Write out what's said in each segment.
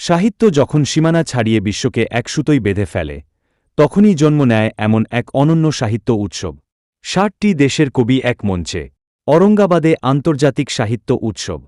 সাহিত্য যখন সীমানা ছাড়িয়ে বিশ্বকে এক সুতোয় বেঁধে ফেলে তখনই জন্ম নেয় এমন এক অনন্য সাহিত্য উৎসব। ৬০টি দেশের কবি এক মঞ্চে। অরঙ্গাবাদে আন্তর্জাতিক সাহিত্য উৎসব।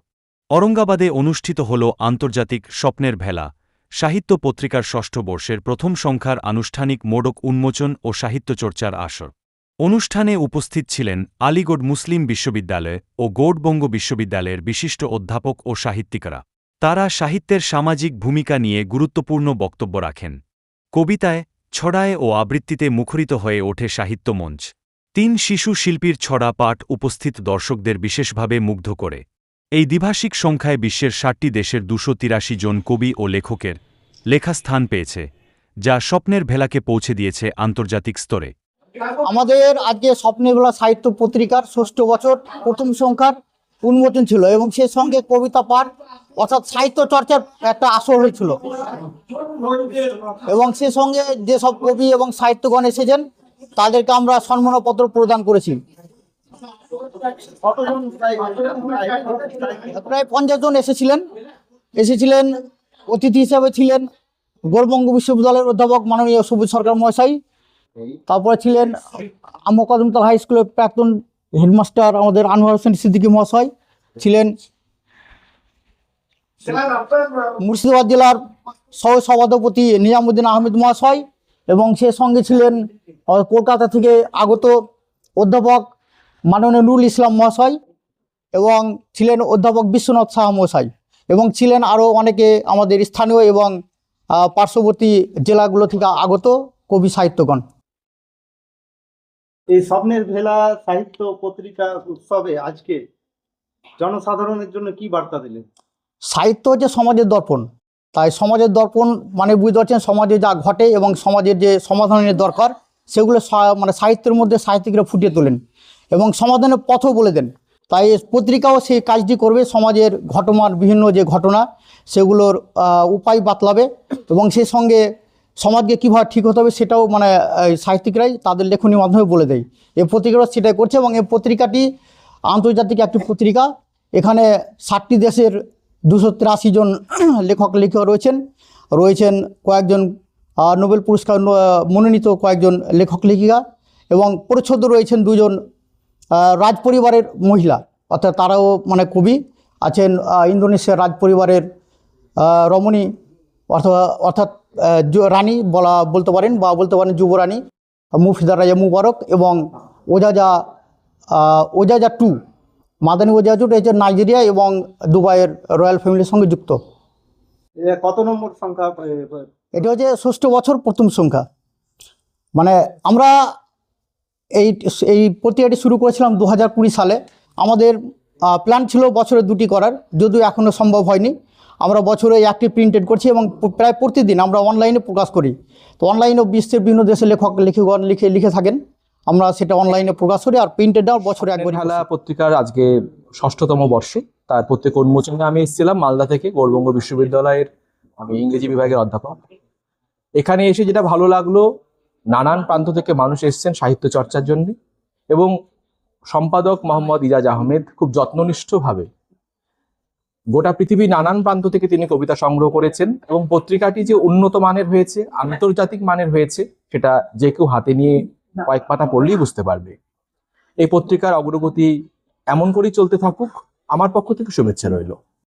অরঙ্গাবাদে অনুষ্ঠিত হল আন্তর্জাতিক স্বপ্নের ভেলা সাহিত্য পত্রিকার ষষ্ঠ বর্ষের প্রথম সংখ্যার আনুষ্ঠানিক মোড়ক উন্মোচন ও সাহিত্যচর্চার আসর। অনুষ্ঠানে উপস্থিত ছিলেন আলিগড় মুসলিম বিশ্ববিদ্যালয় ও গৌড়বঙ্গ বিশ্ববিদ্যালয়ের বিশিষ্ট অধ্যাপক ও সাহিত্যিকরা। তারা সাহিত্যের সামাজিক ভূমিকা নিয়ে গুরুত্বপূর্ণ বক্তব্য রাখেন। কবিতায়, ছড়ায় ও আবৃত্তিতে মুখরিত হয়ে ওঠে সাহিত্য মঞ্চ। ৩ শিশু শিল্পীর ছড়া পাঠ উপস্থিত দর্শকদের বিশেষভাবে মুগ্ধ করে। এই দ্বিভাষিক সংখ্যায় বিশ্বের ৬০টি দেশের ২৮৩ জন কবি ও লেখকের লেখা স্থান পেয়েছে, যা স্বপ্নের ভেলাকে পৌঁছে দিয়েছে আন্তর্জাতিক স্তরে। আমাদের আজকে স্বপ্নের ভেলা সাহিত্য পত্রিকার ষষ্ঠ বছর প্রথম সংখ্যার উন্মোচন ছিল এবং সেই সঙ্গে কবিতা পাঠ অর্থাৎ সাহিত্য চর্চার একটা আসর হয়েছিল এবং সে সঙ্গে যেসব কবি এবং সাহিত্যগণ এসেছেন তাদেরকে আমরা সম্মানপত্র প্রদান করেছি। প্রায় 50 জন এসেছিলেন। অতিথি হিসেবে ছিলেন গৌড়বঙ্গ বিশ্ববিদ্যালয়ের অধ্যাপক মাননীয় সবুজ সরকার মহাশয়। তারপরে ছিলেন মোকাদ্দমতলা হাই স্কুলের প্রাক্তন হেডমাস্টার আমাদের আনোয়ার হোসেন সিদ্দিকী মহাশয়। ছিলেন মুর্শিদাবাদ জেলার সহ সভাপতি নিজামুদ্দিন আহমেদ মহাশয় এবং সে সঙ্গে ছিলেন কলকাতা থেকে আগত অধ্যাপক মাননীয় নুরুল ইসলাম মহাশয় এবং ছিলেন অধ্যাপক বিশ্বনাথ শাহ মহাশয় এবং ছিলেন আরও অনেকে আমাদের স্থানীয় এবং পার্শ্ববর্তী জেলাগুলো থেকে আগত কবি সাহিত্যগণ। এই স্বপ্নের ভেলা সাহিত্য পত্রিকা উৎসবে আজকে জনসাধারণের জন্য কি বার্তা দিলেন? সাহিত্য হচ্ছে সমাজের দর্পণ, তাই সমাজের দর্পণ মানে বুঝতে পারছেন সমাজে যা ঘটে এবং সমাজের যে সমাধানের দরকার সেগুলো মানে সাহিত্যের মধ্যে সাহিত্যিকরা ফুটিয়ে তোলেন এবং সমাধানের পথও বলে দেন। তাই পত্রিকাও সেই কাজটি করবে, সমাজের ঘটমান বিভিন্ন যে ঘটনা সেগুলোর উপায় বাতলাবে এবং সেই সঙ্গে সমাজকে কীভাবে ঠিক হতে হবে সেটাও মানে সাহিত্যিকরাই তাদের লেখনীর মাধ্যমে বলে দেয়। এই পত্রিকাটা সেটাই করছে এবং এই পত্রিকাটি আন্তর্জাতিক একটি পত্রিকা। এখানে ৬০টি দেশের ২৮৩ জন লেখক লেখিকা রয়েছেন কয়েকজন নোবেল পুরস্কার মনোনীত কয়েকজন লেখক লেখিকা এবং প্রচ্ছদ রয়েছেন 2 জন রাজ পরিবারের মহিলা, অর্থাৎ তারাও মানে কবি আছেন। ইন্দোনেশিয়ার রাজ পরিবারের রমণী অর্থাৎ রানী বলতে পারেন যুবরানী মুফিদা রাজা মুবারক এবং ওজাজা টু মাদানী ওজাজা রয়েছে নাইজেরিয়া এবং দুবাইয়ের রয়্যাল ফ্যামিলির সঙ্গে যুক্ত। কত নম্বর সংখ্যা? এটা হচ্ছে ষষ্ঠ বছর প্রথম সংখ্যা। মানে আমরা এই পত্রিকাটি শুরু করেছিলাম 2020 সালে। আমাদের প্ল্যান ছিল বছরে 2টি করার, যদিও এখনও সম্ভব হয়নি। আমরা বছরে 1টি প্রিন্টেড করছি এবং প্রায় প্রতিদিন আমরা অনলাইনে প্রকাশ করি। তো অনলাইনেও বিশ্বের বিভিন্ন দেশের লেখকগণ লিখে থাকেন, আমরা সেটা অনলাইনে প্রকাশ করি আর প্রিন্টেডটাও বছরে একবার। ভেলা পত্রিকার আজকে 6ষ্ঠতম বর্ষে তার পত্রিকা উন্মোচনে আমি এসেছিলাম মালদা থেকে, গৌড়বঙ্গ বিশ্ববিদ্যালয়ের আমি ইংরেজি বিভাগের অধ্যাপক। এখানে এসে যেটা ভালো লাগলো, নানান প্রান্ত থেকে মানুষ এসেছেন সাহিত্য চর্চার জন্য এবং সম্পাদক মোহাম্মদ ইজাজ আহমেদ খুব যত্ননিষ্ঠভাবে গোটা পৃথিবীর নানান প্রান্ত থেকে তিনি কবিতা সংগ্রহ করেছেন এবং পত্রিকাটি যে উন্নত মানের হয়েছে, আন্তর্জাতিক মানের হয়েছে, সেটা যে কেউ হাতে নিয়ে কয়েক পাতা পড়লেই বুঝতে পারবে। এই পত্রিকার অগ্রগতি এমন করেই চলতে থাকুক, আমার পক্ষ থেকে শুভেচ্ছা রইল।